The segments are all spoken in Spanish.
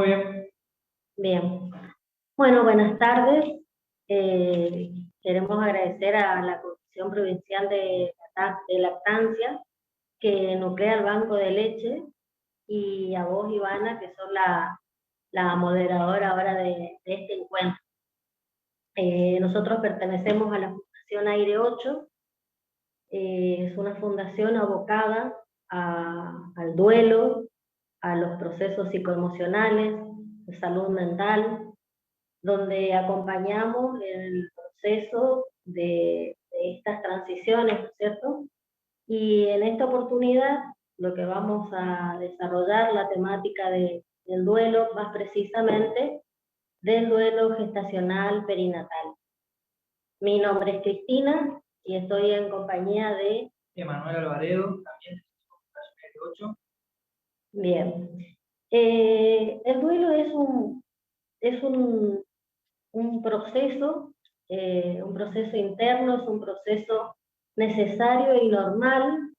Muy bien. Bien. Bueno, buenas tardes. Eh, Queremos agradecer a la Comisión Provincial de Lactancia que nuclea el Banco de Leche y a vos, Ivana, que sos la moderadora ahora de este encuentro. Nosotros pertenecemos a la Fundación Aire 8. Es una fundación abocada al duelo, a los procesos psicoemocionales, de salud mental, donde acompañamos el proceso de estas transiciones, ¿no es cierto? Y en esta oportunidad lo que vamos a desarrollar, la temática del duelo, más precisamente del duelo gestacional perinatal. Mi nombre es Cristina y estoy en compañía de... Emanuel Alvarado, también de Fundación 8. Bien. El duelo es un proceso interno, es un proceso necesario y normal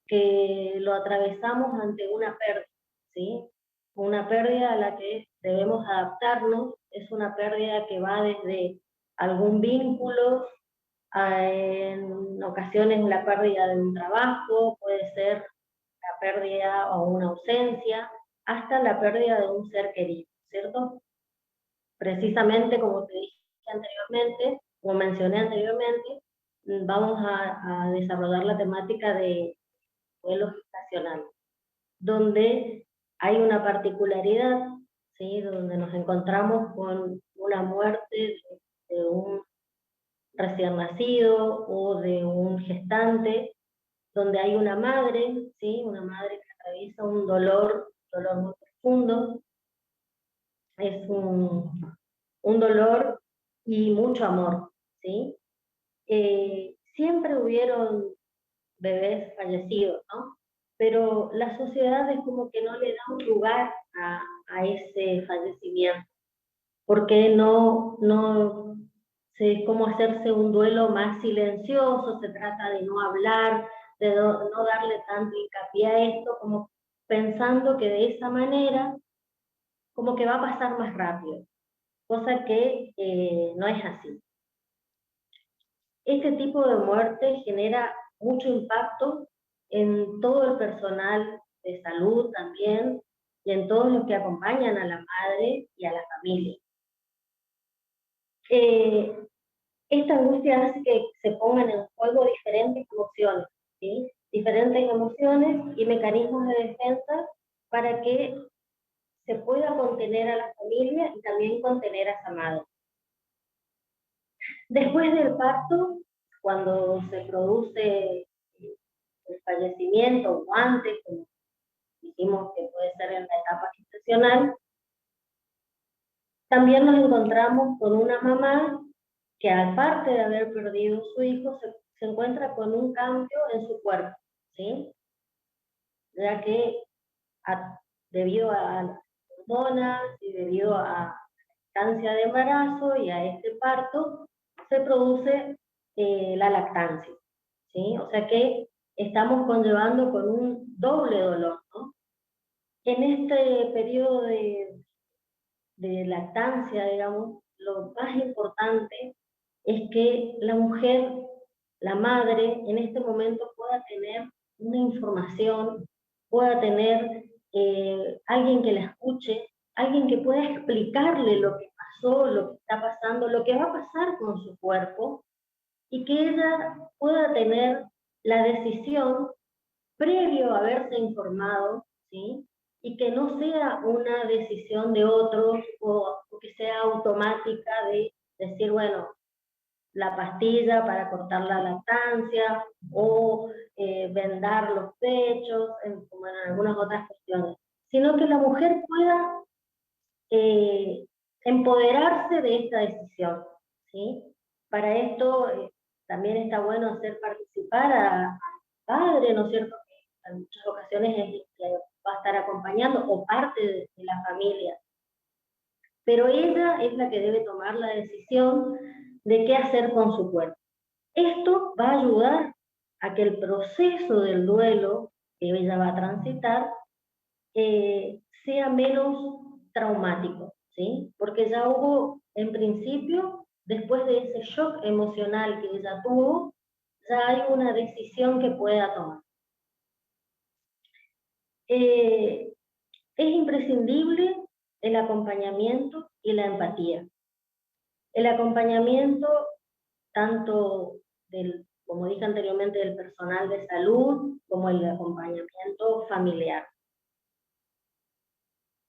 que lo atravesamos ante una pérdida, ¿sí? Una pérdida a la que debemos adaptarnos, es una pérdida que va desde algún vínculo, en ocasiones la pérdida de un trabajo, puede ser la pérdida o una ausencia, hasta la pérdida de un ser querido, ¿cierto? Precisamente como te dije anteriormente, como mencioné anteriormente, vamos a desarrollar la temática de duelo gestacional, donde hay una particularidad, ¿sí? Donde nos encontramos con una muerte de un recién nacido o de un gestante, donde hay una madre, ¿sí? Una madre que atraviesa un dolor muy profundo, es un dolor y mucho amor, ¿sí? Siempre hubieron bebés fallecidos, ¿no? Pero la sociedad es como que no le da un lugar a ese fallecimiento, porque no sé cómo hacerse un duelo más silencioso, se trata de no hablar, de no darle tanto hincapié a esto, como pensando que de esa manera como que va a pasar más rápido, cosa que no es así. Este tipo de muerte genera mucho impacto en todo el personal de salud también y en todos los que acompañan a la madre y a la familia. Esta angustia hace que se pongan en juego diferentes emociones, ¿sí? Diferentes emociones y mecanismos de defensa para que se pueda contener a la familia y también contener a esa madre. Después del parto, cuando se produce el fallecimiento o antes, como dijimos que puede ser en la etapa gestacional, también nos encontramos con una mamá que, aparte de haber perdido su hijo, se encuentra con un cambio en su cuerpo, ¿sí? Ya que debido a las hormonas y debido a la estancia de embarazo y a este parto, se produce la lactancia, ¿sí? O sea que estamos conllevando con un doble dolor, ¿no? En este periodo de lactancia, digamos, lo más importante es que la mujer, la madre, en este momento pueda tener una información, pueda tener alguien que la escuche, alguien que pueda explicarle lo que pasó, lo que está pasando, lo que va a pasar con su cuerpo, y que ella pueda tener la decisión previo a haberse informado, ¿sí? Y que no sea una decisión de otros o que sea automática de decir, bueno, la pastilla para cortar la lactancia o vendar los pechos, como en algunas otras cuestiones, sino que la mujer pueda eh, empoderarse de esta decisión, ¿sí? Para esto también está bueno hacer participar al padre, ¿no es cierto? Que en muchas ocasiones es el que va a estar acompañando o parte de la familia. Pero ella es la que debe tomar la decisión de qué hacer con su cuerpo. Esto va a ayudar a que el proceso del duelo que ella va a transitar sea menos traumático, ¿sí? Porque ya hubo, en principio, después de ese shock emocional que ella tuvo, ya hay una decisión que pueda tomar. Es imprescindible el acompañamiento y la empatía. El acompañamiento tanto del, como dije anteriormente, del personal de salud, como el acompañamiento familiar.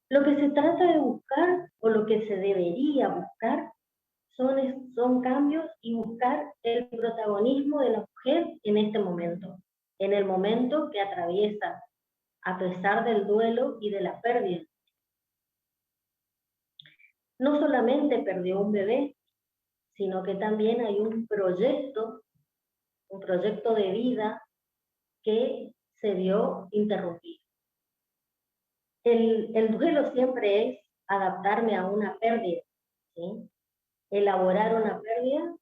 Lo que se trata de buscar, o lo que se debería buscar, son cambios y buscar el protagonismo de la mujer en este momento, en el momento que atraviesa, a pesar del duelo y de la pérdida. No solamente perdió un bebé, sino que también hay un proyecto de vida que se vio interrumpido. El duelo siempre es adaptarme a una pérdida, ¿sí? Elaborar una pérdida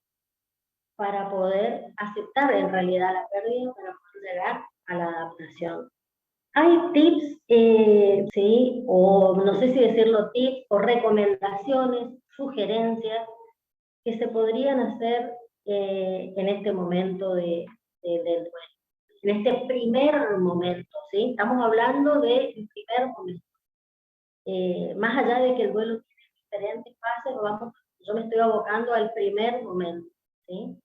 para poder aceptar en realidad la pérdida, para poder llegar a la adaptación. Hay tips, ¿sí? O no sé si decirlo tips, o recomendaciones, sugerencias, que se podrían hacer en este momento del duelo. En este primer momento, ¿sí? Estamos hablando del primer momento. Más allá de que el duelo tiene diferentes fases, yo me estoy abocando al primer momento, ¿sí?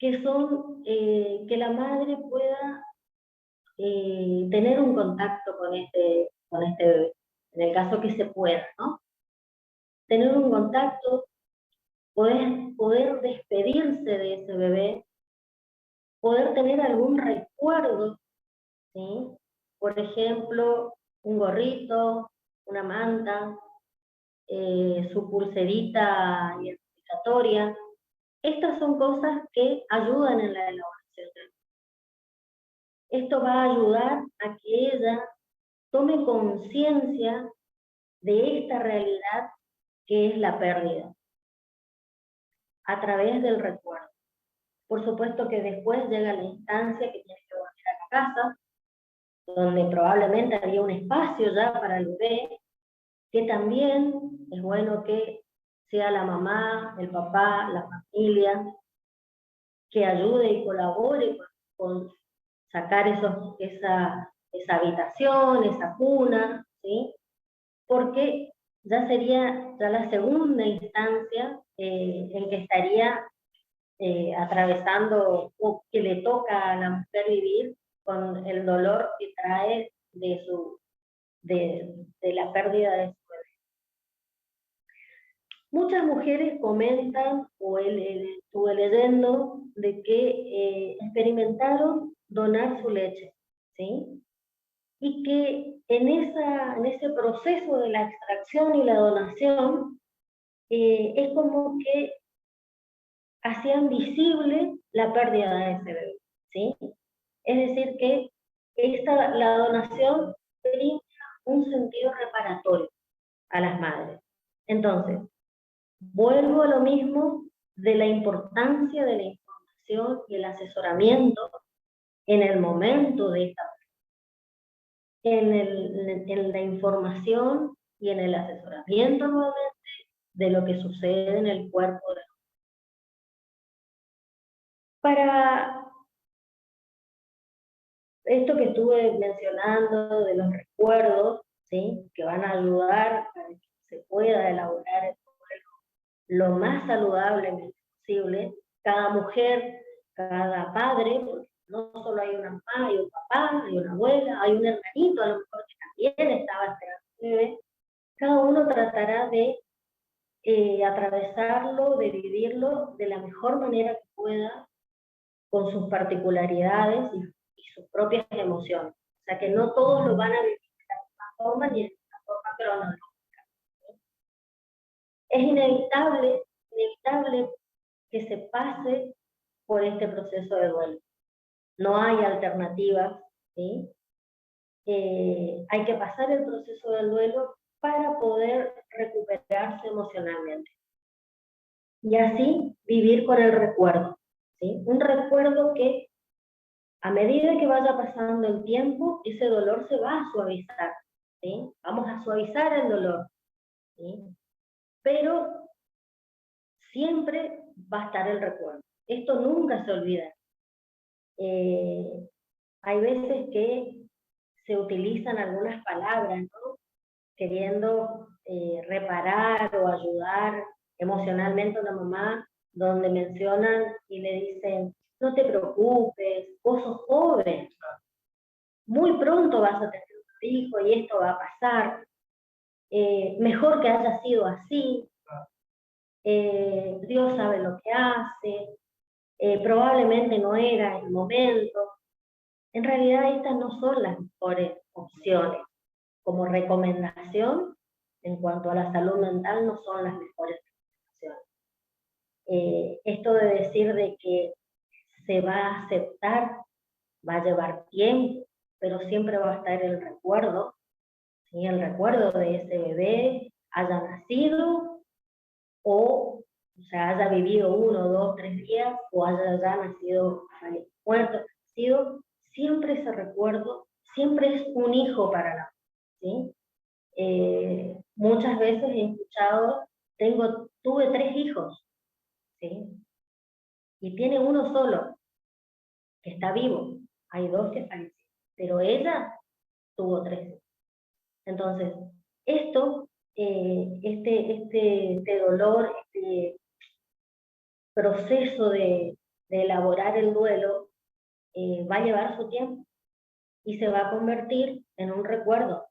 Que son que la madre pueda tener un contacto con este bebé, en el caso que se pueda, ¿no? Tener un contacto, poder despedirse de ese bebé, poder tener algún recuerdo, ¿sí? Por ejemplo, un gorrito, una manta, su pulserita identificatoria. Estas son cosas que ayudan en la elaboración. Esto va a ayudar a que ella tome conciencia de esta realidad que es la pérdida, a través del recuerdo. Por supuesto que después llega la instancia que tiene que volver a la casa, donde probablemente había un espacio ya para el bebé, que también es bueno que sea la mamá, el papá, la familia, que ayude y colabore con sacar esa habitación, esa cuna, ¿sí? Porque ya sería la segunda instancia en que estaría atravesando, o que le toca a la mujer vivir con el dolor que trae de la pérdida de su bebé. Muchas mujeres comentan, o estuve leyendo, de que experimentaron donar su leche, ¿sí? Y que en ese proceso de la extracción y la donación, es como que hacían visible la pérdida de ese bebé, ¿sí? Es decir, que la donación brinda un sentido reparatorio a las madres. Entonces, vuelvo a lo mismo de la importancia de la información y el asesoramiento en el momento de esta en la información y en el asesoramiento nuevamente de lo que sucede en el cuerpo de la mujer. Para esto que estuve mencionando de los recuerdos, ¿sí? Que van a ayudar a que se pueda elaborar el duelo lo más saludablemente posible. Cada mujer, cada padre, porque no solo hay una mamá, hay un papá, hay una abuela, hay un hermanito a lo mejor que también estaba esperando un bebé. Cada uno tratará de atravesarlo, de vivirlo de la mejor manera que pueda, con sus particularidades y sus propias emociones. O sea que no todos lo van a vivir de la misma forma ni de la forma cronológica. Es inevitable que se pase por este proceso de duelo. No hay alternativas, ¿sí? Hay que pasar el proceso del duelo para poder recuperarse emocionalmente. Y así vivir con el recuerdo, ¿sí? Un recuerdo que a medida que vaya pasando el tiempo, ese dolor se va a suavizar, ¿sí? Vamos a suavizar el dolor, ¿sí? Pero siempre va a estar el recuerdo. Esto nunca se olvida. Hay veces que se utilizan algunas palabras, ¿no? Queriendo reparar o ayudar emocionalmente a una mamá, donde mencionan y le dicen, no te preocupes, vos sos joven, muy pronto vas a tener un hijo y esto va a pasar, mejor que haya sido así, Dios sabe lo que hace, probablemente no era el momento. En realidad estas no son las mejores opciones. Como recomendación, en cuanto a la salud mental, no son las mejores recomendaciones. Esto de decir de que se va a aceptar, va a llevar tiempo, pero siempre va a estar el recuerdo, ¿sí? El recuerdo de ese bebé, haya nacido o sea, haya vivido 1, 2, 3 días, o haya ya nacido muerto, nacido, siempre ese recuerdo, siempre es un hijo para la ¿sí? Muchas veces he escuchado, tuve 3 hijos, ¿sí? Y tiene uno solo, que está vivo, hay 2 que fallecieron, pero ella tuvo 3. Entonces, esto, este dolor, este proceso de elaborar el duelo, va a llevar su tiempo y se va a convertir en un recuerdo,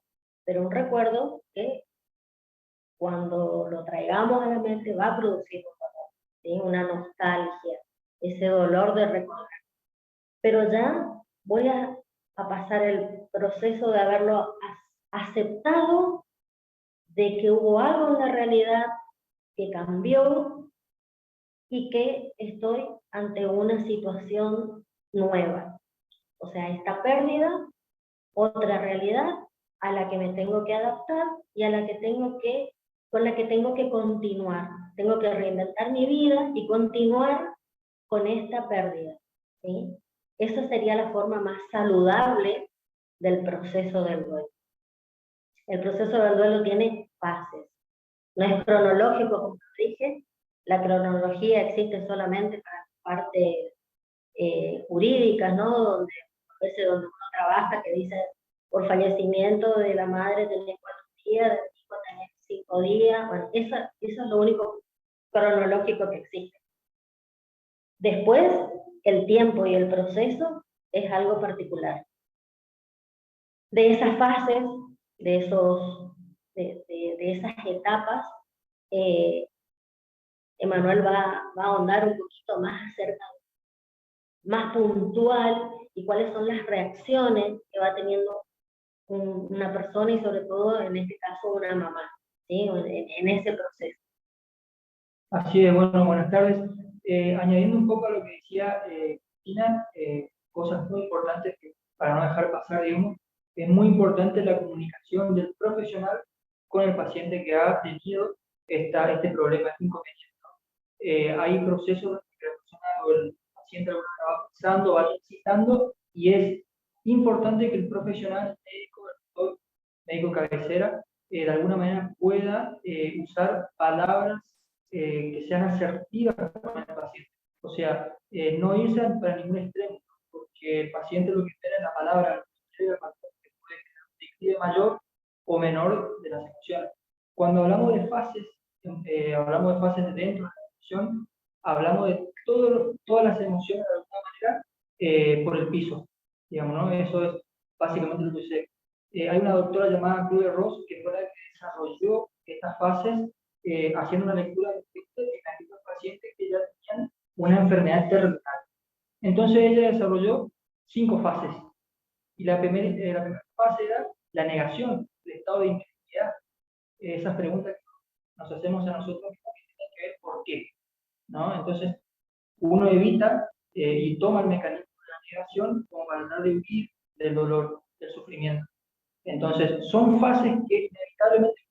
pero un recuerdo que cuando lo traigamos a la mente va a producir un dolor, ¿sí? Una nostalgia, ese dolor de recordar. Pero ya voy a pasar el proceso de haberlo aceptado, de que hubo algo en la realidad que cambió y que estoy ante una situación nueva. O sea, esta pérdida, otra realidad a la que me tengo que adaptar y a la que con la que tengo que continuar. Tengo que reinventar mi vida y continuar con esta pérdida, ¿sí? Esa sería la forma más saludable del proceso del duelo. El proceso del duelo tiene fases. No es cronológico, como dije. La cronología existe solamente para la parte jurídica, ¿no? Donde uno trabaja, que dice, por fallecimiento de la madre tenés 4 días, del hijo tenés 5 días. Bueno, eso es lo único cronológico que existe. Después, el tiempo y el proceso es algo particular. De esas fases, de esas etapas, Emanuel va a ahondar un poquito más acerca, más puntual, y cuáles son las reacciones que va teniendo una persona y sobre todo en este caso una mamá, ¿sí? En ese proceso. Así es, bueno, buenas tardes. Añadiendo un poco a lo que decía Cristina, cosas muy importantes que, para no dejar pasar, digamos, es muy importante la comunicación del profesional con el paciente que ha tenido este problema, este inconveniente, ¿no? Hay procesos que la persona o el paciente va pensando, va necesitando, y es importante que el profesional, médico, el doctor, médico cabecera, de alguna manera pueda usar palabras que sean asertivas para el paciente. O sea, no irse para ningún extremo, porque el paciente lo que espera es la palabra que puede tener un declive mayor o menor de las emociones. Cuando hablamos de fases dentro de la emoción, hablamos de todas las emociones de alguna manera por el piso, digamos, ¿no? Eso es básicamente lo que sé. Hay una doctora llamada Claude Ross que fue la que desarrolló estas fases haciendo una lectura de en aquellos pacientes que ya tenían una enfermedad terminal. Entonces ella desarrolló 5 fases. Y la primera fase era la negación, el estado de incredulidad. Esas preguntas que nos hacemos a nosotros mismos que tienen que ver por qué, ¿no? Entonces uno evita y toma el mecanismo de la negación como para tratar de huir del dolor, del sufrimiento. Entonces, son fases que inevitablemente,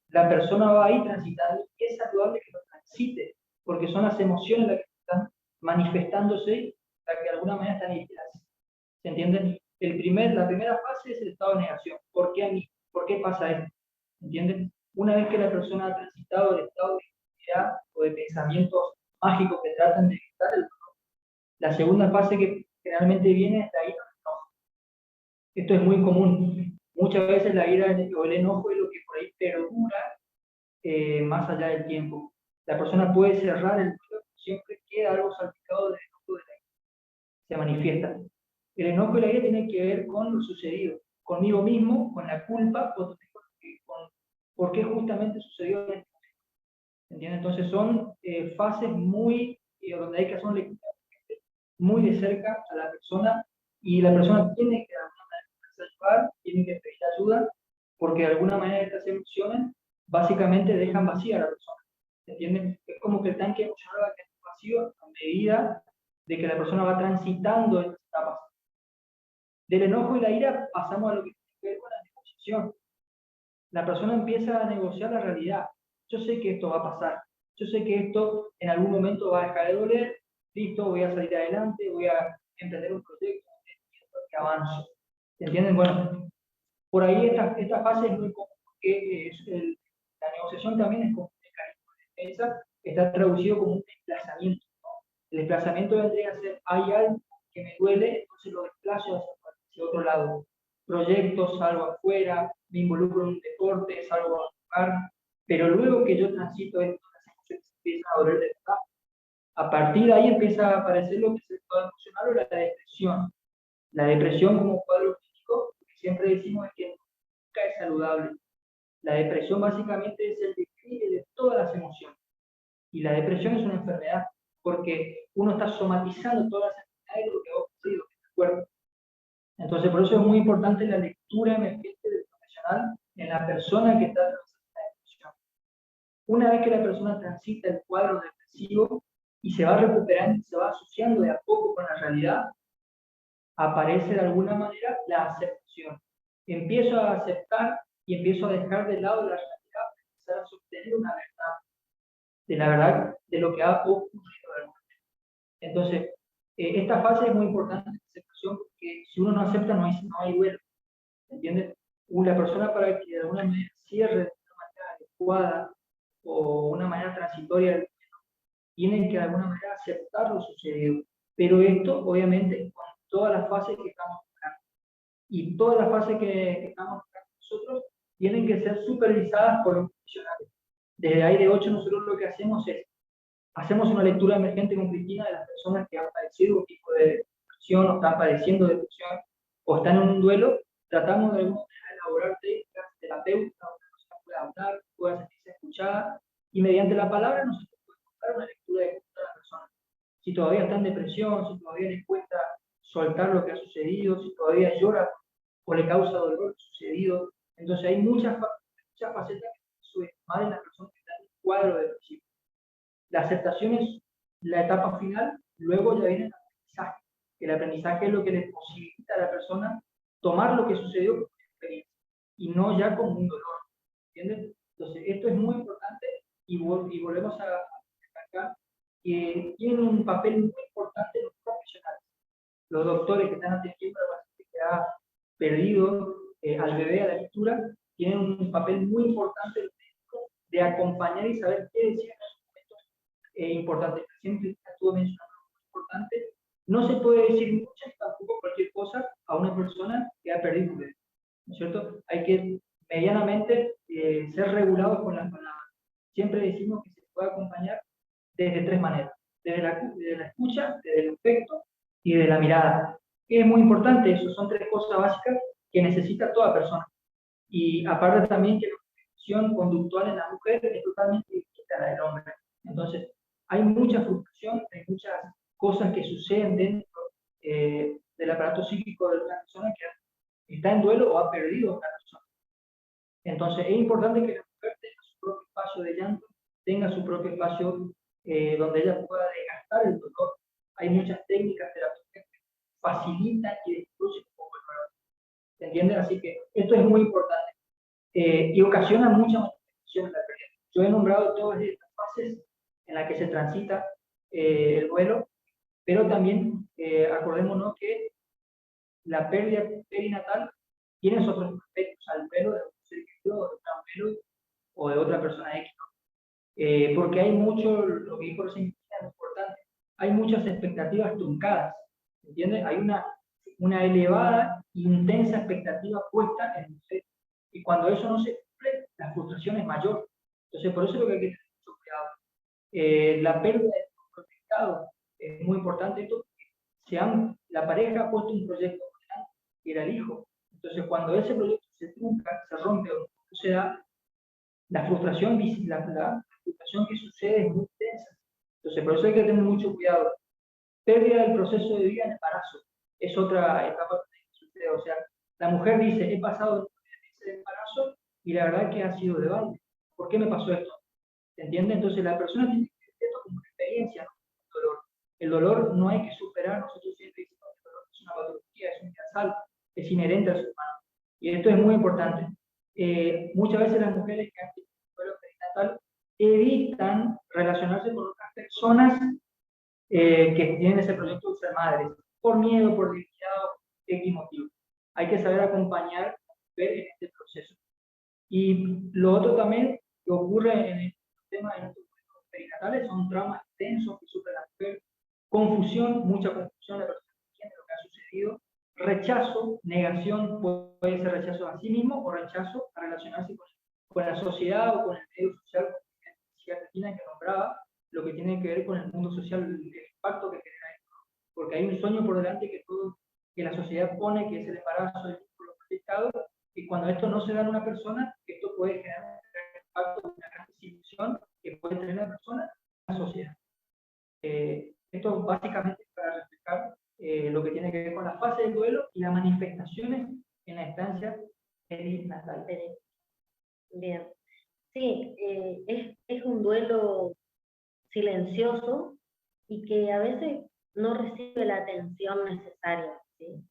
la persona va a ir transitando y es saludable que lo transite, porque son las emociones las que están manifestándose, las que de alguna manera están heridas. ¿Se entiende? La primera fase es el estado de negación. ¿Por qué a mí? pasa esto, ¿entiendes? Una vez que la persona ha transitado el estado de actividad o de pensamientos mágicos que tratan de evitar el dolor, la segunda fase que generalmente viene es la ira o el enojo. Esto es muy común. Muchas veces la ira o el enojo es lo que por ahí perdura más allá del tiempo. La persona puede cerrar el duelo, siempre queda algo salpicado del enojo de la ira. Se manifiesta. El enojo y la ira tienen que ver con lo sucedido, conmigo mismo, con la culpa, con por qué justamente sucedió. ¿Entiendes? Entonces son fases muy, donde hay que hacer una lectura muy de cerca a la persona, y la persona tiene que de alguna manera ayudar, tiene que pedir ayuda, porque de alguna manera estas emociones básicamente dejan vacía a la persona. ¿Entiendes? Es como que el tanque emocional va a quedar vacío a medida de que la persona va transitando estas etapas. Del enojo y la ira pasamos a lo que tiene que ver con la negociación. La persona empieza a negociar la realidad. Yo sé que esto va a pasar. Yo sé que esto en algún momento va a dejar de doler. Listo, voy a salir adelante, voy a emprender un proyecto que avanzo. ¿Entienden? Bueno, por ahí esta fase es muy común, porque la negociación también es como un mecanismo de defensa, está traducido como un desplazamiento, ¿no? El desplazamiento vendría a ser, hay algo que me duele, entonces lo desplazo hacia otro lado. Proyectos, salgo afuera, me involucro en un deporte, salgo a jugar, pero luego que yo transito esto, las emociones empiezan a doler de verdad. A partir de ahí empieza a aparecer lo que es el estado emocional o la depresión. La depresión como cuadro clínico, que siempre decimos es que nunca es saludable. La depresión básicamente es el declive de todas las emociones. Y la depresión es una enfermedad, porque uno está somatizando todas las enfermedades de lo que ha ocurrido en el cuerpo. Entonces, por eso es muy importante la lectura emergente del profesional en la persona que está transitando la depresión. Una vez que la persona transita el cuadro depresivo y se va recuperando, se va asociando de a poco con la realidad, aparece de alguna manera la aceptación. Empiezo a aceptar y empiezo a dejar de lado la realidad para empezar a sostener una verdad, de la verdad de lo que ha ocurrido realmente. Entonces, esta fase es muy importante de aceptación, porque si uno no acepta no hay duelo, ¿entiendes? La persona, para que de alguna manera cierre de una manera adecuada o una manera transitoria, tienen que de alguna manera aceptar lo sucedido. Pero esto, obviamente, con todas las fases que estamos tocando. Y todas las fases que estamos tocando nosotros tienen que ser supervisadas por los profesionales. Desde Aire 8 nosotros lo que hacemos es, hacemos una lectura emergente con Cristina de las personas que han padecido un tipo de depresión, o están padeciendo depresión, o están en un duelo. Tratamos de alguna manera de elaborar técnicas terapéuticas donde la persona pueda hablar, pueda sentirse escuchada, y mediante la palabra nosotros podemos dar una lectura de la persona. Si todavía está en depresión, si todavía le cuesta soltar lo que ha sucedido, si todavía llora o le causa dolor lo sucedido. Entonces hay muchas facetas que subestimar en la persona que está en un cuadro depresivo. La aceptación es la etapa final, luego ya viene el aprendizaje. El aprendizaje es lo que le posibilita a la persona tomar lo que sucedió como una experiencia y no ya como un dolor. ¿Entiendes? Entonces, esto es muy importante, y volvemos a destacar que tienen un papel muy importante los profesionales, los doctores que están atendiendo a la paciente que ha perdido al bebé a la lectura, tienen un papel muy importante de acompañar y saber qué decir en esos momentos importantes. Siempre estuvo mencionando algo muy importante. No se puede decir mucho, tampoco cualquier cosa, a una persona que ha perdido un bebé, ¿no es cierto? Hay que medianamente ser regulados con las palabras. Siempre decimos que se puede acompañar desde tres maneras: desde la escucha, desde el afecto y de la mirada. Es muy importante eso, son tres cosas básicas que necesita toda persona. Y aparte también que la frustración conductual en la mujer es totalmente distinta a la del hombre. Entonces, hay mucha frustración, hay muchas cosas que suceden dentro del aparato psíquico de una persona que está en duelo o ha perdido a una persona. Entonces, es importante que la mujer tenga su propio espacio de llanto, tenga su propio espacio donde ella pueda desgastar el dolor. Hay muchas técnicas terapéuticas que facilitan y destruyen un poco el dolor. ¿Se entiende? Así que esto es muy importante. Y ocasiona mucha manifestación en la pérdida. Yo he nombrado todas estas fases en las que se transita el duelo, pero también acordémonos que la pérdida perinatal tiene otros aspectos al duelo de ser querido, de un abuelo o de otra persona X. Porque hay mucho, lo que dijo recién es importante, hay muchas expectativas truncadas, ¿entiendes? Hay una elevada e intensa expectativa puesta en usted, y cuando eso no se cumple, la frustración es mayor. Entonces, por eso es lo que hay que tener mucho cuidado. La pérdida de proyectado es muy importante esto, porque la pareja ha puesto un proyecto que era el hijo. Entonces, cuando ese proyecto se trunca, se rompe o no se da, la frustración, la frustración que sucede es muy intensa. Entonces, por eso hay que tener mucho cuidado. Pérdida del proceso de vida en embarazo es otra etapa que sucede. O sea, la mujer dice, he pasado 9 meses de embarazo y la verdad que ha sido de balde. ¿Por qué me pasó esto? ¿Se entiende? Entonces, la persona tiene que ver esto como una experiencia, no como un dolor. El dolor no hay que superar. Nosotros siempre decimos que el dolor es una patología, es universal, es inherente al ser humano. Y esto es muy importante. Muchas veces las mujeres que han tenido duelo perinatal evitan relacionarse con otras personas que tienen ese proyecto de ser madres, por miedo, por debilidad, X motivo. Hay que saber acompañar a la mujer en este proceso. Y lo otro también que ocurre en el tema de nuestros duelos perinatales son traumas tensos que sufre la mujer, confusión, mucha confusión de la persona que entiende lo que ha sucedido, rechazo, negación, puede ser rechazo a sí mismo o rechazo a relacionarse con la sociedad o con el medio social, que nombraba, lo que tiene que ver con el mundo social, el impacto que genera esto. Porque hay un sueño por delante que la sociedad pone, que es el embarazo, el vínculo proyectado, y cuando esto no se da en una persona, esto puede generar un gran impacto, una gran desilusión que puede tener la persona en la sociedad. Esto básicamente es para reflejar lo que tiene que ver con la fase del duelo y las manifestaciones en la estancia perinatal. Bien. Sí, es un duelo silencioso y que a veces no recibe la atención necesaria, ¿sí?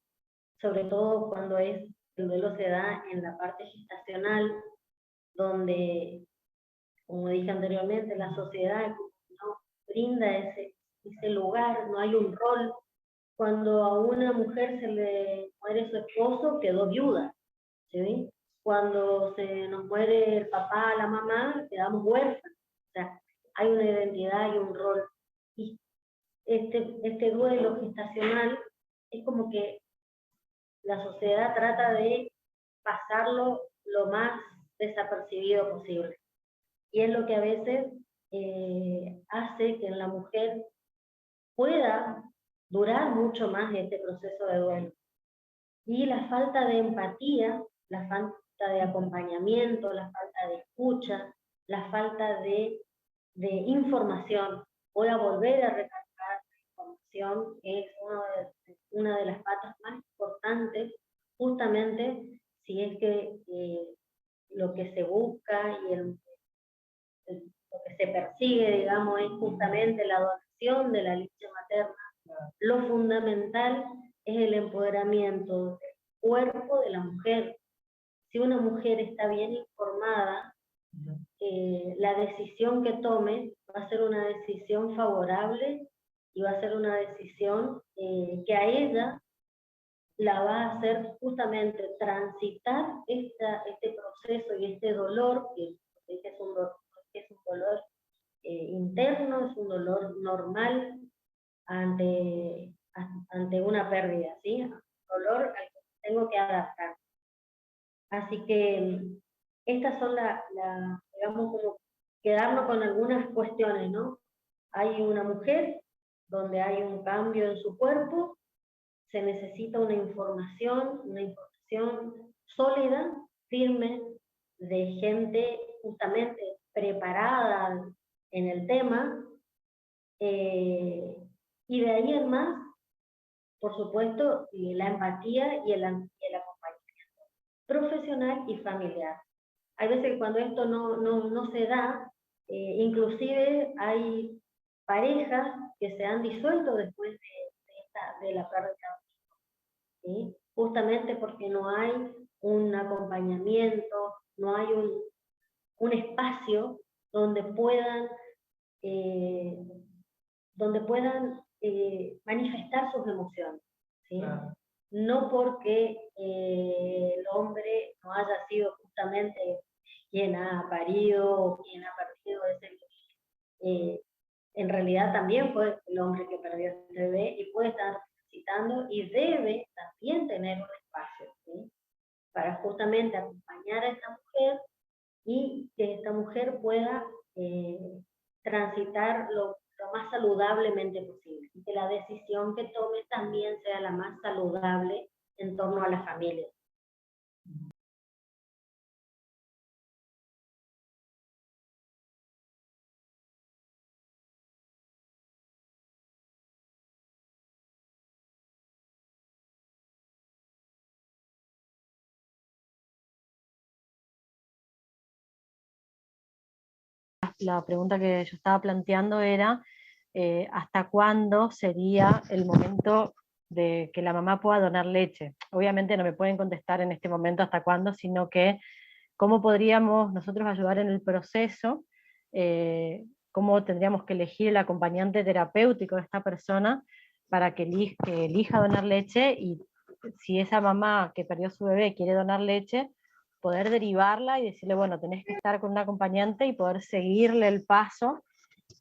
Sobre todo cuando el duelo se da en la parte gestacional, donde, como dije anteriormente, la sociedad no brinda ese lugar, no hay un rol. Cuando a una mujer se le muere su esposo, quedó viuda, ¿sí? Cuando se nos muere el papá, la mamá, quedamos huérfanos. O sea, hay una identidad y un rol. Y este duelo gestacional es como que la sociedad trata de pasarlo lo más desapercibido posible. Y es lo que a veces hace que en la mujer pueda durar mucho más este proceso de duelo. Y la falta de empatía, la falta de acompañamiento, la falta de escucha, la falta de información. Voy a volver a recalcar la información, es una de las patas más importantes, justamente si es que lo que se busca y lo que se persigue, digamos, es justamente la donación de la leche materna. Lo fundamental es el empoderamiento del cuerpo de la mujer. Si una mujer está bien informada, la decisión que tome va a ser una decisión favorable y va a ser una decisión que a ella la va a hacer justamente transitar este proceso y este dolor, que es un dolor interno, es un dolor normal ante una pérdida, ¿sí? Dolor al que tengo que adaptar. Así que estas son digamos, como quedarnos con algunas cuestiones, ¿no? Hay una mujer donde hay un cambio en su cuerpo, se necesita una información sólida, firme, de gente justamente preparada en el tema, y de ahí en más, por supuesto, la empatía y el acompañamiento profesional y familiar. Hay veces que cuando esto no se da, inclusive hay parejas que se han disuelto después de la pérdida, ¿sí? Justamente porque no hay un acompañamiento, no hay un espacio donde puedan manifestar sus emociones, ¿sí? no porque el hombre no haya sido justamente quien ha parido o quien ha perdido ese bebé. En realidad también fue el hombre que perdió este bebé y puede estar necesitando y debe también tener un espacio, ¿sí? Para justamente acompañar a esta mujer y que esta mujer pueda transitar lo más saludablemente posible y que la decisión que tome también sea la más saludable en torno a la familia. La pregunta que yo estaba planteando era ¿hasta cuándo sería el momento de que la mamá pueda donar leche? Obviamente no me pueden contestar en este momento hasta cuándo, sino que cómo podríamos nosotros ayudar en el proceso, cómo tendríamos que elegir el acompañante terapéutico de esta persona para que elija donar leche, y si esa mamá que perdió su bebé quiere donar leche, poder derivarla y decirle, bueno, tenés que estar con un acompañante y poder seguirle el paso,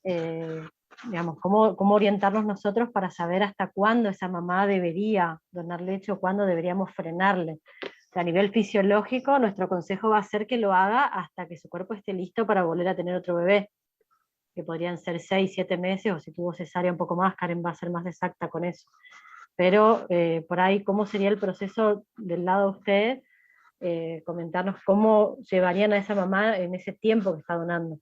digamos, cómo orientarnos nosotros para saber hasta cuándo esa mamá debería donar leche o cuándo deberíamos frenarle. O sea, a nivel fisiológico, nuestro consejo va a ser que lo haga hasta que su cuerpo esté listo para volver a tener otro bebé, que podrían ser 6, 7 meses, o si tuvo cesárea un poco más, Karen va a ser más exacta con eso. Pero por ahí, ¿cómo sería el proceso del lado de ustedes? Comentarnos cómo llevarían a esa mamá en ese tiempo que está donando.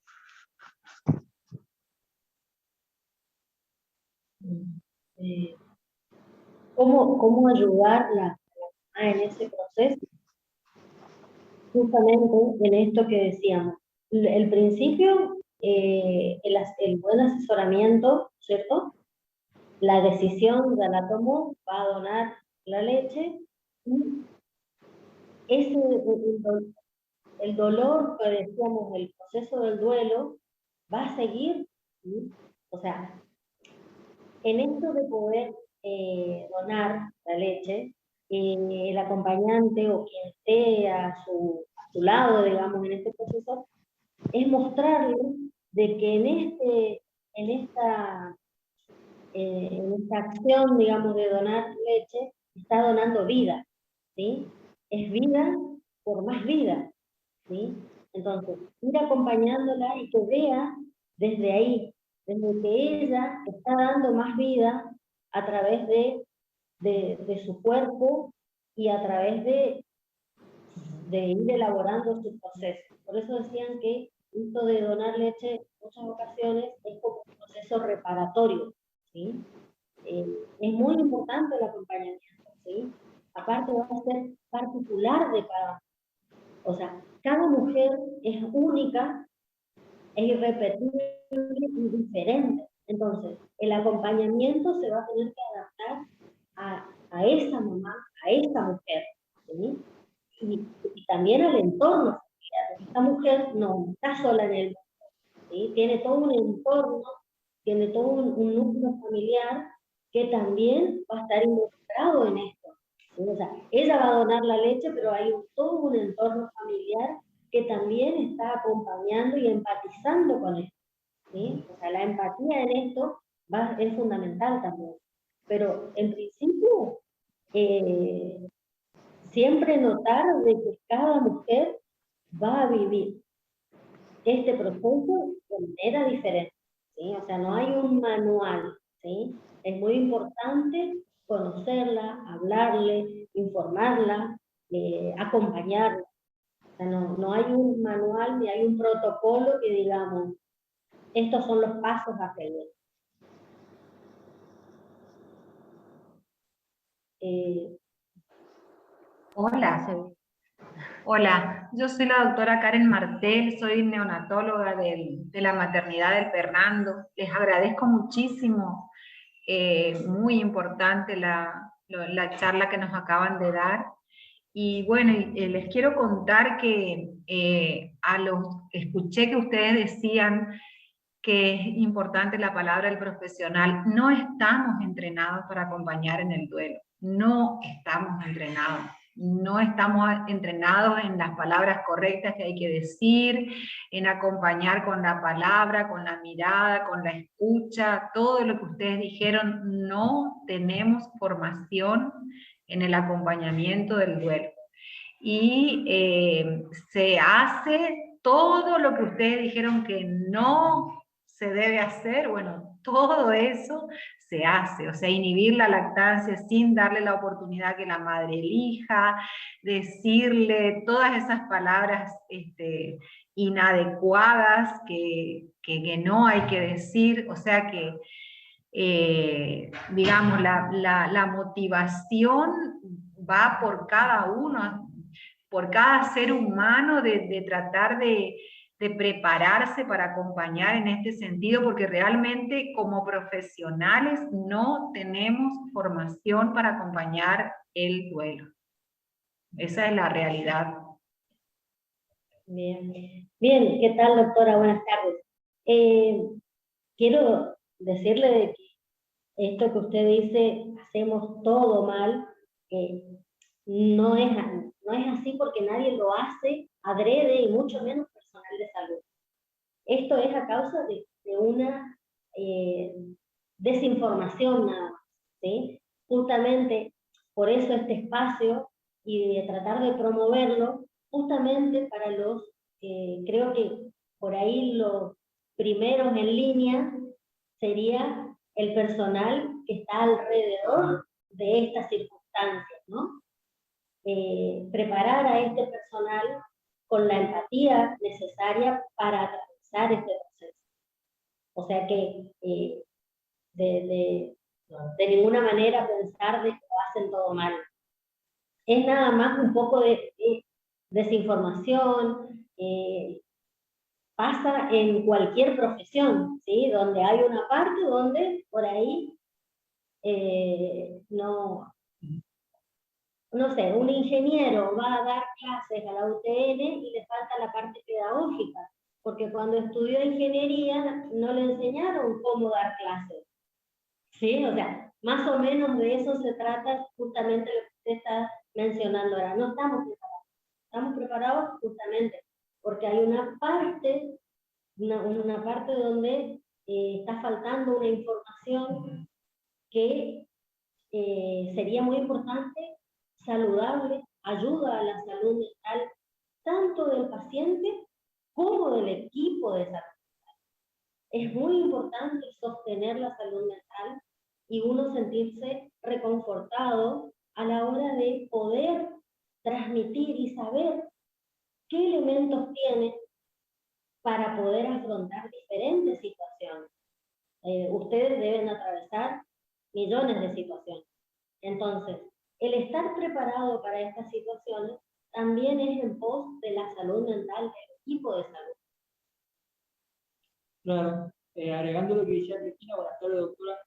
¿Cómo ayudarla en ese proceso? Justamente en esto que decíamos. El principio, el buen asesoramiento, ¿cierto? La decisión ya la tomó, va a donar la leche, y el dolor que decíamos, el proceso del duelo, va a seguir, ¿sí? O sea, en esto de poder donar la leche, el acompañante o quien esté a su lado, digamos, en este proceso, es mostrarle de que en esta acción, digamos, de donar leche, está donando vida, ¿sí? Es vida por más vida, ¿sí? Entonces, ir acompañándola y que vea desde ahí, desde que ella está dando más vida a través de su cuerpo y a través de ir elaborando su proceso. Por eso decían que esto de donar leche en muchas ocasiones es como un proceso reparatorio, ¿sí? Es muy importante el acompañamiento, ¿sí? Aparte va a ser particular de cada uno. O sea, cada mujer es única, es irrepetible y diferente. Entonces, el acompañamiento se va a tener que adaptar a esa mamá, a esa mujer, ¿sí? Y también al entorno familiar. Esta mujer no está sola en el mundo, ¿sí? Tiene todo un entorno, tiene todo un núcleo familiar que también va a estar involucrado en esto, ¿sí? O sea, ella va a donar la leche, pero hay todo un entorno familiar que también está acompañando y empatizando con esto, ¿sí? O sea, la empatía en esto es fundamental también. Pero en principio, siempre notar de que cada mujer va a vivir este proceso de manera diferente, ¿sí? O sea, no hay un manual, ¿sí? Es muy importante conocerla, hablarle, informarla, acompañarla. O sea, no hay un manual ni hay un protocolo que digamos, estos son los pasos a seguir. Hola, yo soy la doctora Karen Martel, soy neonatóloga de la maternidad del Fernando. Les agradezco muchísimo, muy importante la charla que nos acaban de dar. Y bueno, les quiero contar que escuché que ustedes decían que es importante la palabra del profesional. No estamos entrenados para acompañar en el duelo. no estamos entrenados. No estamos entrenados en las palabras correctas que hay que decir, en acompañar con la palabra, con la mirada, con la escucha, todo lo que ustedes dijeron. No tenemos formación en el acompañamiento del duelo. Y se hace todo lo que ustedes dijeron que no se debe hacer, bueno, todo eso se hace, o sea, inhibir la lactancia sin darle la oportunidad que la madre elija, decirle todas esas palabras inadecuadas que no hay que decir, o sea que, digamos, la motivación va por cada uno, por cada ser humano de tratar de prepararse para acompañar en este sentido, porque realmente como profesionales no tenemos formación para acompañar el duelo. Esa es la realidad. Bien, bien, ¿qué tal, doctora? Buenas tardes. Quiero decirle de que esto que usted dice, hacemos todo mal, no es así porque nadie lo hace adrede y mucho menos personal de salud. Esto es a causa de una desinformación nada más, ¿sí? Justamente por eso este espacio y de tratar de promoverlo, justamente para los, creo que por ahí los primeros en línea sería el personal que está alrededor de estas circunstancias, ¿no? Preparar a este personal con la empatía necesaria para atravesar este proceso. O sea que de ninguna manera pensar de que lo hacen todo mal. Es nada más un poco de desinformación, pasa en cualquier profesión, ¿sí? Donde hay una parte donde por ahí no sé, un ingeniero va a dar clases a la UTN y le falta la parte pedagógica, porque cuando estudió ingeniería no le enseñaron cómo dar clases, ¿sí? O sea, más o menos de eso se trata justamente lo que usted está mencionando ahora. No estamos preparados justamente porque hay una parte donde está faltando una información que sería muy importante, saludable, ayuda a la salud mental, tanto del paciente como del equipo de salud mental. Es muy importante sostener la salud mental y uno sentirse reconfortado a la hora de poder transmitir y saber qué elementos tiene para poder afrontar diferentes situaciones. Ustedes deben atravesar millones de situaciones. Entonces, el estar preparado para estas situaciones también es en pos de la salud mental del equipo de salud. Claro, agregando lo que decía Cristina, buenas tardes, doctora.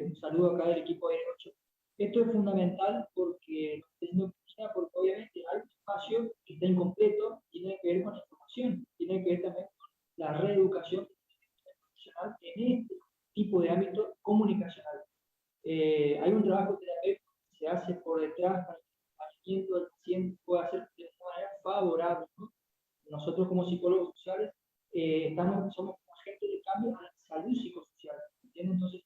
Un saludo acá del equipo de 8. Esto es fundamental porque obviamente hay un espacio que está incompleto, tiene que ver con la información, tiene que ver también con la reeducación profesional en este tipo de ámbito comunicacional. Hay un trabajo terapéutico que se hace por detrás para que el acompañamiento del paciente pueda ser de una manera favorable, ¿no? Nosotros como psicólogos sociales somos agentes de cambio a la salud psicosocial, ¿entiendes? Entonces,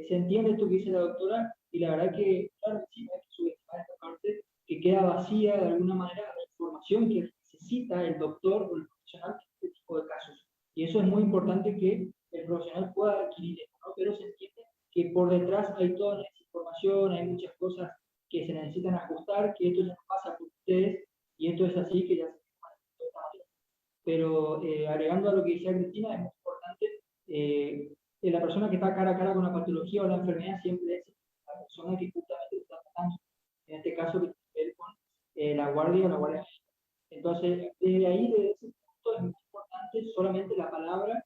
se entiende esto que dice la doctora y la verdad que, claro, sí, hay que subestimar esta parte que queda vacía de alguna manera la información que necesita el doctor o el profesional en este tipo de casos. Y eso es muy importante que el profesional pueda adquirir esto, ¿no? Pero se entiende que por detrás hay toda esa información, hay muchas cosas que se necesitan ajustar, que esto ya no pasa por ustedes y esto es así que ya se pero agregando a lo que decía Cristina, es muy importante la persona que está cara a cara con la patología o la enfermedad siempre es la persona que justamente está tratando. En este caso, que tiene que ver con la guardia o la guardia. Entonces, desde ahí, desde ese punto, es muy importante solamente la palabra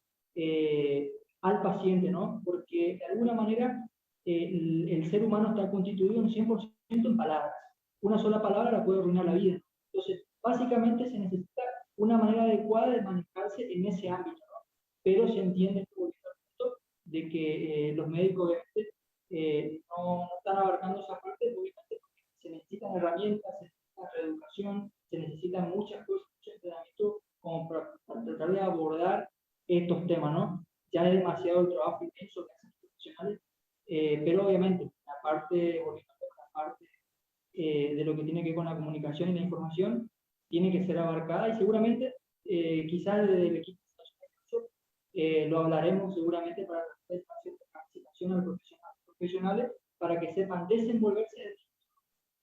al paciente, ¿no? Porque de alguna manera el ser humano está constituido un 100% en palabras. Una sola palabra la puede arruinar la vida. Entonces, básicamente se necesita una manera adecuada de manejarse en ese ámbito, ¿no? Pero se entiende de que los médicos obviamente no están abarcando como para tratar de abordar estos temas, ¿no? Ya es demasiado el trabajo intenso que hacen los profesionales, pero obviamente la parte, de lo que tiene que ver con la comunicación y la información tiene que ser abarcada, y seguramente quizás desde el equipo lo hablaremos seguramente para hacer capacitación a los profesionales para que sepan desenvolverse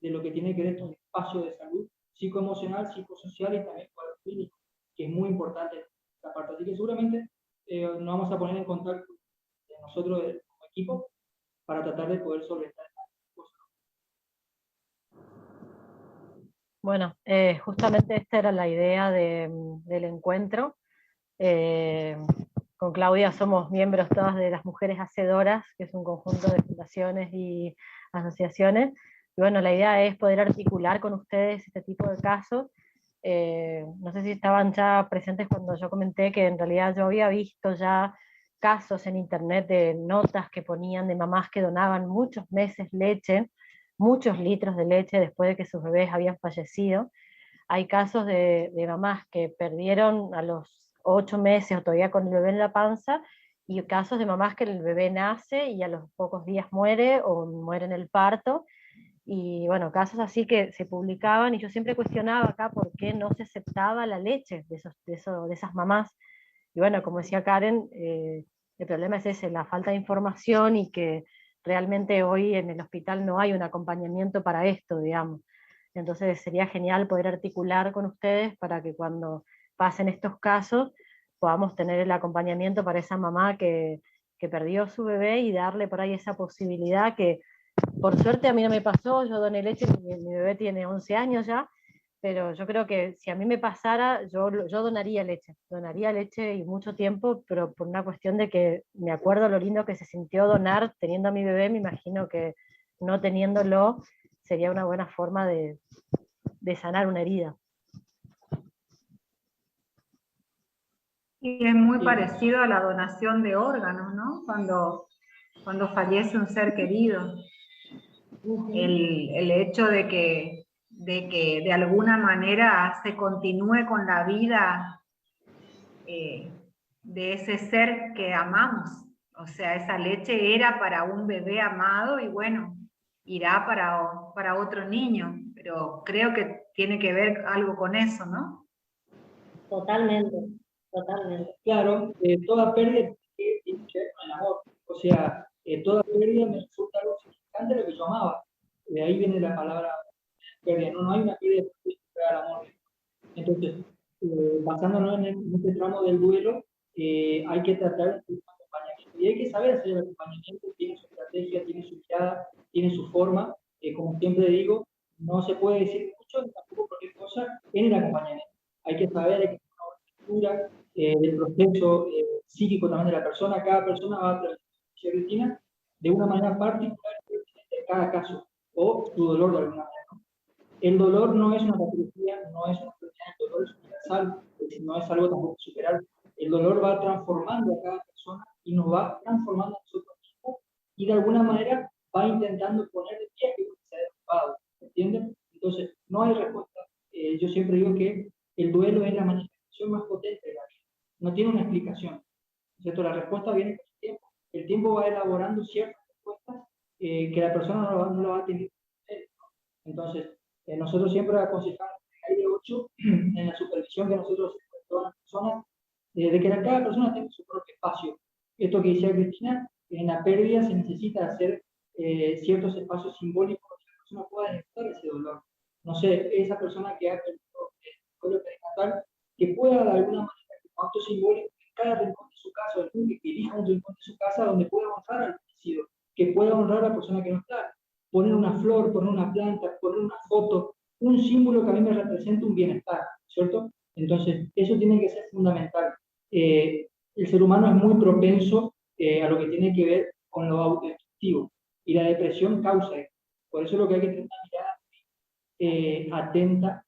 de lo que tiene que ver con el espacio de salud psicoemocional, psicosocial y también con el clínico, que es muy importante esta parte. Así que seguramente nos vamos a poner en contacto nosotros como equipo para tratar de poder solventar estas cosas. Bueno, justamente esta era la idea del encuentro. Con Claudia somos miembros todas de las Mujeres Hacedoras, que es un conjunto de fundaciones y asociaciones. Y bueno, la idea es poder articular con ustedes este tipo de casos. No sé si estaban ya presentes cuando yo comenté que en realidad yo había visto ya casos en internet de notas que ponían de mamás que donaban muchos meses leche, muchos litros de leche después de que sus bebés habían fallecido. Hay casos de mamás que perdieron a los 8 meses o todavía con el bebé en la panza, y casos de mamás que el bebé nace y a los pocos días muere o muere en el parto. Y bueno, casos así que se publicaban, y yo siempre cuestionaba acá por qué no se aceptaba la leche de esas mamás. Y bueno, como decía Karen, el problema es ese, la falta de información, y que realmente hoy en el hospital no hay un acompañamiento para esto, digamos. Entonces sería genial poder articular con ustedes para que cuando pasen estos casos podamos tener el acompañamiento para esa mamá que perdió su bebé, y darle por ahí esa posibilidad que por suerte a mí no me pasó. Yo doné leche, mi bebé tiene 11 años ya, pero yo creo que si a mí me pasara, yo donaría leche y mucho tiempo, pero por una cuestión de que me acuerdo lo lindo que se sintió donar teniendo a mi bebé. Me imagino que no teniéndolo sería una buena forma de sanar una herida. Y es muy parecido a la donación de órganos, ¿no? Cuando fallece un ser querido. El hecho de que de alguna manera se continúe con la vida de ese ser que amamos. O sea, esa leche era para un bebé amado y bueno, irá para otro niño, pero creo que tiene que ver algo con eso, ¿no? Totalmente, totalmente. Claro, toda pérdida tiene que ver con el amor. O sea, toda pérdida me resulta algo significante de lo que yo amaba. De ahí viene la palabra pérdida. No, no hay una pérdida que al amor. Entonces, basándonos en este tramo del duelo, hay que tratar de un acompañamiento. Y hay que saber hacer el acompañamiento, tiene su estrategia, tiene su mirada, tiene su forma. Como siempre digo, no se puede decir mucho, tampoco cualquier cosa en el acompañamiento. Hay que saber, hay que tener una lectura del proceso psíquico también de la persona. Cada persona va a tener su rutina de una manera particular en cada caso, o su dolor de alguna manera. El dolor no es una patología, no es una enfermedad, el dolor es universal, no es algo tampoco superar. El dolor va transformando a cada persona y nos va transformando a nosotros mismos, y de alguna manera va intentando poner de pie que se ha derrumbado, ¿entienden? Entonces, no hay respuesta. Yo siempre digo que el duelo es la manifestación más potente de la vida. No tiene una explicación, ¿cierto? La respuesta viene con el tiempo. El tiempo va elaborando ciertas respuestas que la persona no la va a tener. Entonces, nosotros siempre aconsejamos en el 8, en la supervisión que nosotros hacemos de todas las personas, de que cada persona tenga su propio espacio. Esto que decía Cristina, en la pérdida se necesita hacer ciertos espacios simbólicos para que la persona pueda ejecutar ese dolor. No sé, esa persona que ha perdido el duelo perinatal, que pueda de alguna manera, con acto simbólico, en cada rincón de su casa, que elija un rincón de su casa donde pueda honrar al fallecido, que pueda honrar a la persona que no está. Poner una flor, poner una planta, poner una foto, un símbolo que a mí me representa un bienestar, ¿cierto? Entonces, eso tiene que ser fundamental. El ser humano es muy propenso a lo que tiene que ver con lo autodestructivo, y la depresión causa esto. Por eso es lo que hay que tener una mirada atenta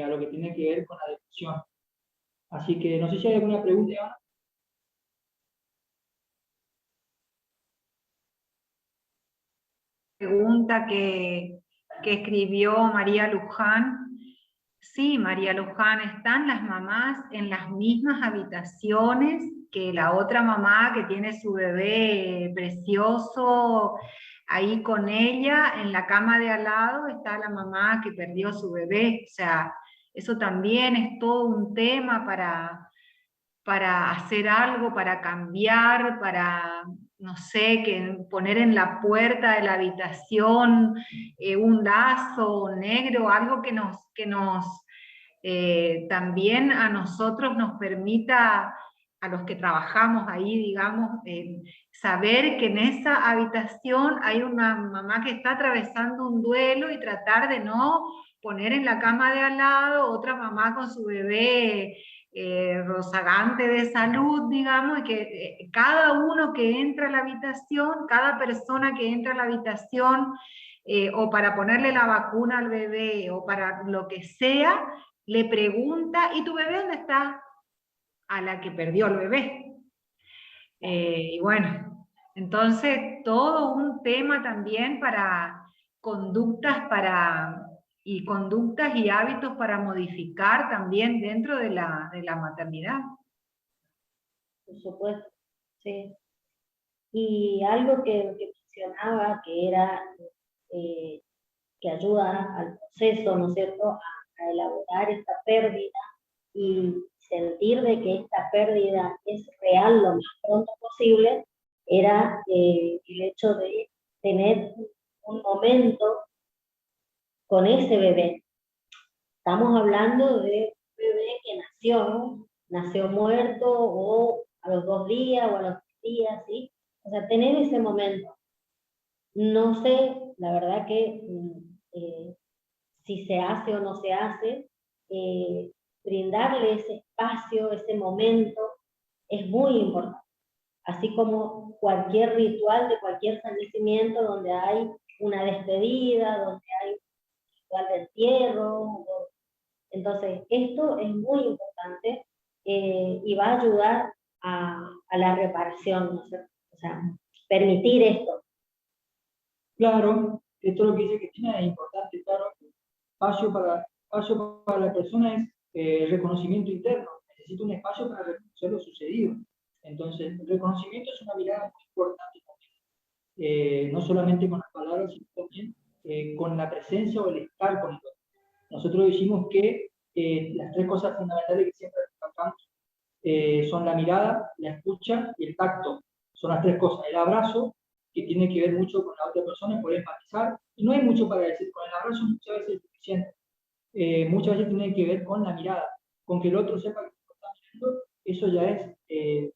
a lo que tiene que ver con la depresión. Así que no sé si hay alguna pregunta, Ivana. Pregunta que escribió María Luján Sí, María Luján, están las mamás en las mismas habitaciones que la otra mamá que tiene su bebé precioso ahí con ella, en la cama de al lado está la mamá que perdió su bebé. O sea, eso también es todo un tema para hacer algo, para cambiar, para, no sé, que poner en la puerta de la habitación un lazo negro, algo que también a nosotros nos permita, a los que trabajamos ahí, digamos, saber que en esa habitación hay una mamá que está atravesando un duelo y tratar de no poner en la cama de al lado otra mamá con su bebé rozagante de salud, digamos, y que cada uno que entra a la habitación, cada persona que entra a la habitación, o para ponerle la vacuna al bebé, o para lo que sea, le pregunta, ¿y tu bebé dónde está? A la que perdió el bebé. Y bueno, entonces todo un tema también para conductas conductas y hábitos para modificar también dentro de la maternidad. Por supuesto, sí. Y algo que mencionaba, que era que ayuda al proceso, ¿no es cierto?, a elaborar esta pérdida y sentir de que esta pérdida es real lo más pronto posible, era el hecho de tener un momento con ese bebé. Estamos hablando de un bebé que nació muerto, o a los 2 días, o a los 3 días, ¿sí? O sea, tener ese momento. No sé, la verdad que si se hace o no se hace, brindarle ese espacio, ese momento, es muy importante. Así como cualquier ritual de cualquier fallecimiento donde hay una despedida, donde hay un ritual de entierro. Entonces, esto es muy importante y va a ayudar a la reparación, ¿no es cierto? O sea, permitir esto. Claro, esto es lo que dice Cristina, es importante, claro. Espacio para la persona es reconocimiento interno. Necesita un espacio para reconocer lo sucedido. Entonces, el reconocimiento es una mirada muy importante también. No solamente con las palabras, sino también con la presencia o el estar con el otro. Nosotros decimos que las 3 cosas fundamentales que siempre destacamos son la mirada, la escucha y el tacto. Son las 3 cosas. El abrazo, que tiene que ver mucho con la otra persona, poder empatizar. Y no hay mucho para decir, con el abrazo muchas veces es suficiente. Muchas veces tiene que ver con la mirada, con que el otro sepa que está mirando, eso ya es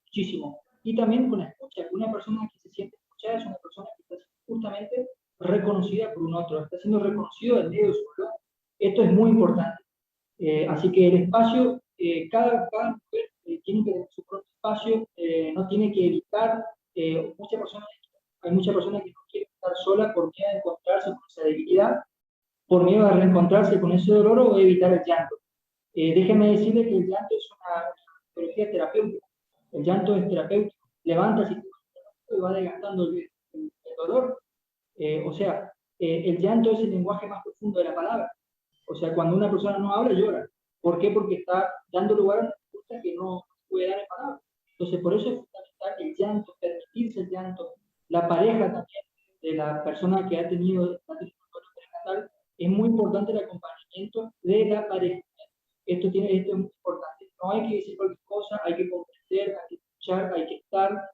muchísimo. Y también con la escucha, que una persona que se siente escuchada es una persona que está siendo justamente reconocida por un otro, está siendo reconocido en medio de su dolor. Esto es muy importante. Así que el espacio, cada mujer tiene que tener su propio espacio, no tiene que evitar, hay muchas personas que no quieren estar solas por miedo a encontrarse con esa debilidad, por miedo a reencontrarse con ese dolor o evitar el llanto. Déjenme decirles que el llanto es una metodología terapéutica. El llanto es terapéutico, levanta el sistema y va desgastando el dolor. O sea, el llanto es el lenguaje más profundo de la palabra. O sea, cuando una persona no habla, llora. ¿Por qué? Porque está dando lugar a una respuesta que no puede dar en palabras. Entonces, por eso es fundamental el llanto, permitirse el llanto. La pareja también, de la persona que ha tenido un duelo perinatal, es muy importante el acompañamiento de la pareja. Esto es muy importante. No hay que decir cualquier cosa, hay que comprender, hay que escuchar, hay que estar.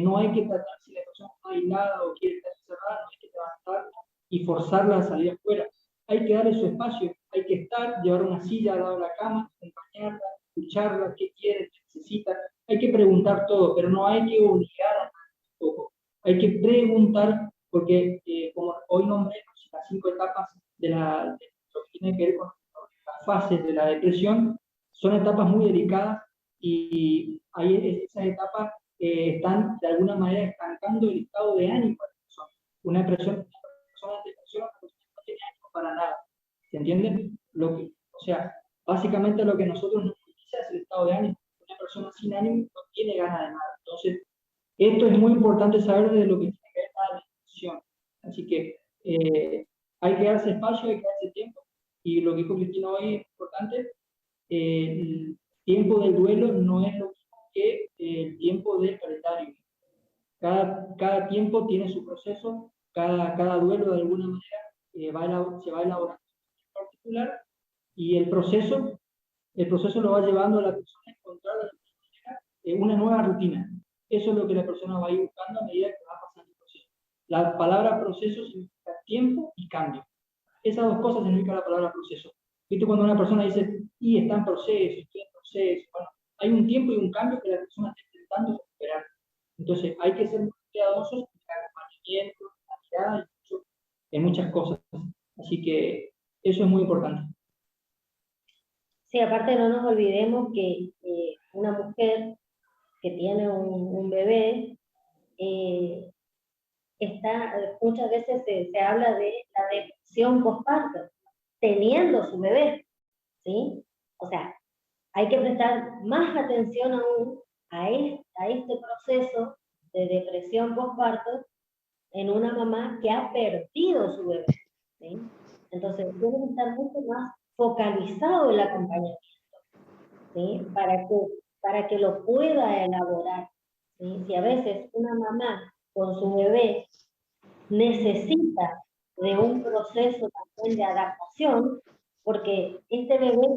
No hay que tratar, si la persona está aislada o quiere estar encerrada, no hay que levantarla y forzarla a salir afuera. Hay que darle su espacio, hay que estar, llevar una silla al lado de la cama, acompañarla, escucharla, qué quiere, qué necesita. Hay que preguntar todo, pero no hay que obligar a nadie tampoco. Hay que preguntar, porque como hoy nombré las 5 etapas de lo que tiene que ver con las fases de la depresión, son etapas muy delicadas y esas etapas están de alguna manera estancando el estado de ánimo de la persona. Una persona en depresión no tiene ánimo para nada. ¿Se entiende? O sea, básicamente lo que nosotros nos utiliza es el estado de ánimo. Una persona sin ánimo no tiene ganas de nada. Entonces, esto es muy importante saber de lo que tiene que ver la depresión. Así que hay que darse espacio, hay que darse tiempo. Y lo que dijo Cristina hoy es importante. el tiempo del duelo no es lo mismo que el tiempo del calendario. Cada tiempo tiene su proceso, cada duelo de alguna manera se va elaborando en particular, y el proceso lo va llevando a la persona a encontrar de alguna manera una nueva rutina. Eso es lo que la persona va a ir buscando a medida que va pasando el proceso. La palabra proceso significa tiempo y cambio. Esas dos cosas significan la palabra proceso. ¿Viste cuando una persona dice, y está en proceso, estoy en proceso? Bueno, hay un tiempo y un cambio que la persona está intentando superar. Entonces hay que ser muy cuidadosos en el acompañamiento, en la mirada, en muchas cosas. Así que eso es muy importante. Sí, aparte no nos olvidemos que una mujer que tiene un bebé, muchas veces se habla de la depresión postparto, teniendo su bebé, ¿sí? O sea, hay que prestar más atención aún a este proceso de depresión postparto en una mamá que ha perdido su bebé, ¿sí? Entonces, tiene que estar mucho más focalizado el acompañamiento, ¿sí? Para que lo pueda elaborar, ¿sí? Si a veces una mamá con su bebé necesita de un proceso también de adaptación, porque este bebé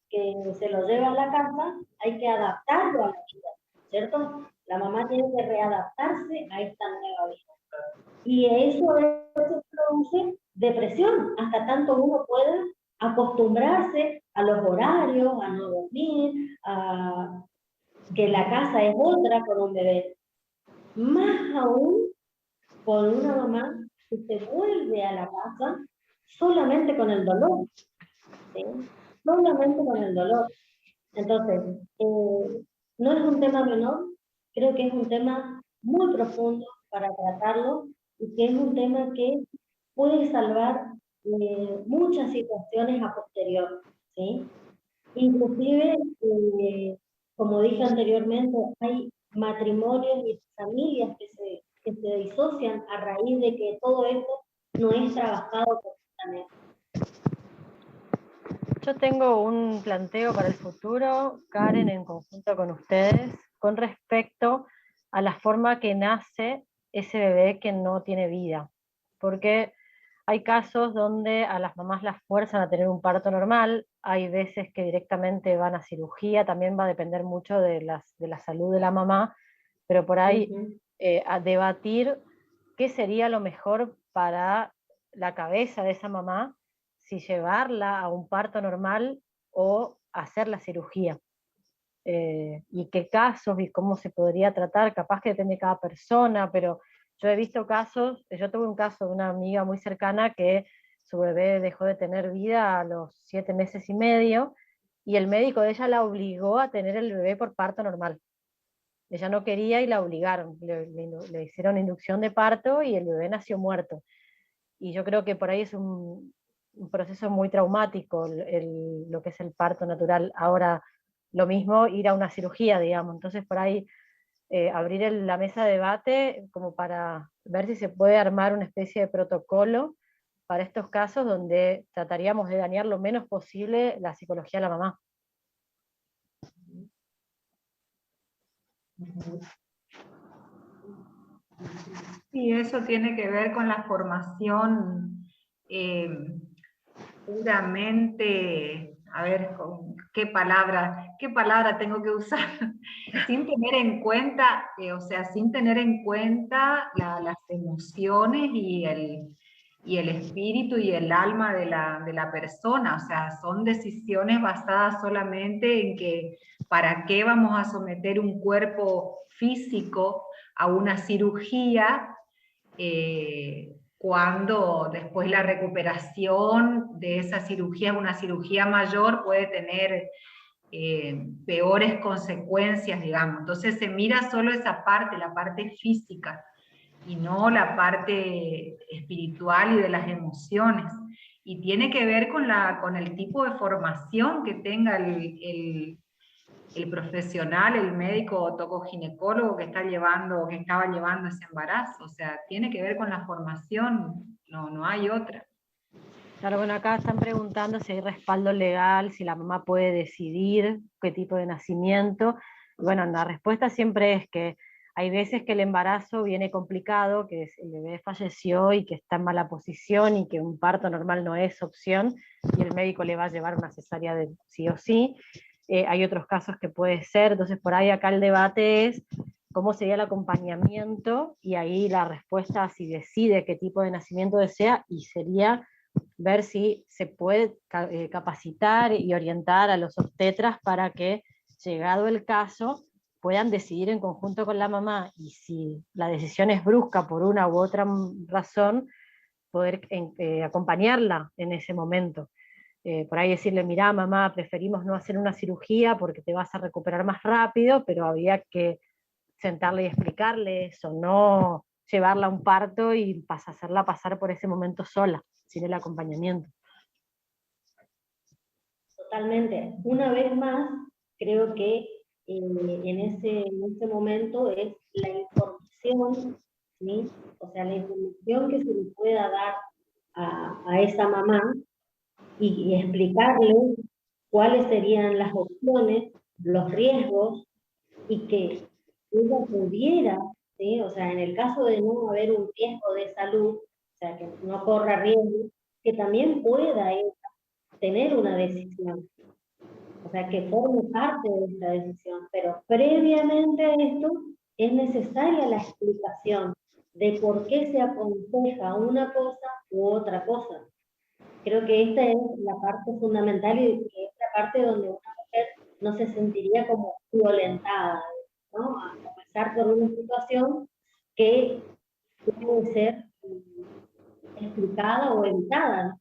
que se lo lleva a la casa hay que adaptarlo a la vida, ¿cierto? La mamá tiene que readaptarse a esta nueva vida. Y eso a veces produce depresión, hasta tanto uno pueda acostumbrarse a los horarios, a no dormir, a que la casa es otra con un bebé. Más aún con una mamá que se vuelve a la casa solamente con el dolor, ¿sí? Solamente con el dolor. Entonces, no es un tema menor, creo que es un tema muy profundo para tratarlo y que es un tema que puede salvar muchas situaciones a posterior, ¿sí? Inclusive, como dije anteriormente, hay matrimonios y familias que se disocian a raíz de que todo esto no es trabajado correctamente. Yo tengo un planteo para el futuro, Karen, en conjunto con ustedes, con respecto a la forma que nace ese bebé que no tiene vida. Porque hay casos donde a las mamás las fuerzan a tener un parto normal, hay veces que directamente van a cirugía, también va a depender mucho de la salud de la mamá, pero por ahí a debatir qué sería lo mejor para la cabeza de esa mamá, si llevarla a un parto normal o hacer la cirugía. Y qué casos y cómo se podría tratar, capaz que depende de cada persona, pero yo he visto casos, yo tuve un caso de una amiga muy cercana que su bebé dejó de tener vida a los 7 meses y medio, y el médico de ella la obligó a tener el bebé por parto normal. Ella no quería y la obligaron, le hicieron inducción de parto y el bebé nació muerto. Y yo creo que por ahí es un proceso muy traumático lo que es el parto natural. Ahora, lo mismo ir a una cirugía, digamos. Entonces, por ahí abrir la mesa de debate como para ver si se puede armar una especie de protocolo para estos casos donde trataríamos de dañar lo menos posible la psicología de la mamá. Y eso tiene que ver con la formación puramente, a ver, ¿qué palabra tengo que usar? Sin tener en cuenta, sin tener en cuenta las emociones y el espíritu y el alma de la persona. O sea, son decisiones basadas solamente en que para qué vamos a someter un cuerpo físico a una cirugía, cuando después la recuperación de esa cirugía, una cirugía mayor, puede tener peores consecuencias, digamos. Entonces se mira solo esa parte, la parte física, y no la parte espiritual y de las emociones. Y tiene que ver con el tipo de formación que tenga el profesional, el médico o tocoginecólogo que estaba llevando ese embarazo. O sea, tiene que ver con la formación, no hay otra. Claro, bueno, acá están preguntando si hay respaldo legal, si la mamá puede decidir qué tipo de nacimiento. Bueno, la respuesta siempre es que hay veces que el embarazo viene complicado, que el bebé falleció y que está en mala posición y que un parto normal no es opción y el médico le va a llevar una cesárea de sí o sí. Hay otros casos que puede ser, entonces por ahí acá el debate es cómo sería el acompañamiento y ahí la respuesta si decide qué tipo de nacimiento desea y sería ver si se puede capacitar y orientar a los obstetras para que, llegado el caso, puedan decidir en conjunto con la mamá, y si la decisión es brusca por una u otra razón, poder acompañarla en ese momento. Por ahí decirle, mirá mamá, preferimos no hacer una cirugía porque te vas a recuperar más rápido, pero había que sentarle y explicarle eso, no llevarla a un parto y hacerla pasar por ese momento sola, sin el acompañamiento. Totalmente. Una vez más, creo que en ese momento es la información, ¿sí? O sea, la información que se le pueda dar a esa mamá y explicarle cuáles serían las opciones, los riesgos, y que ella pudiera, ¿sí? O sea, en el caso de no haber un riesgo de salud, o sea, que no corra riesgo, que también pueda ella tener una decisión, o sea, que forme parte de esta decisión, pero previamente a esto es necesaria la explicación de por qué se aconseja una cosa u otra cosa. Creo que esta es la parte fundamental y que es la parte donde una mujer no se sentiría como violentada, ¿no? A comenzar por una situación que puede ser explicada o evitada, ¿no?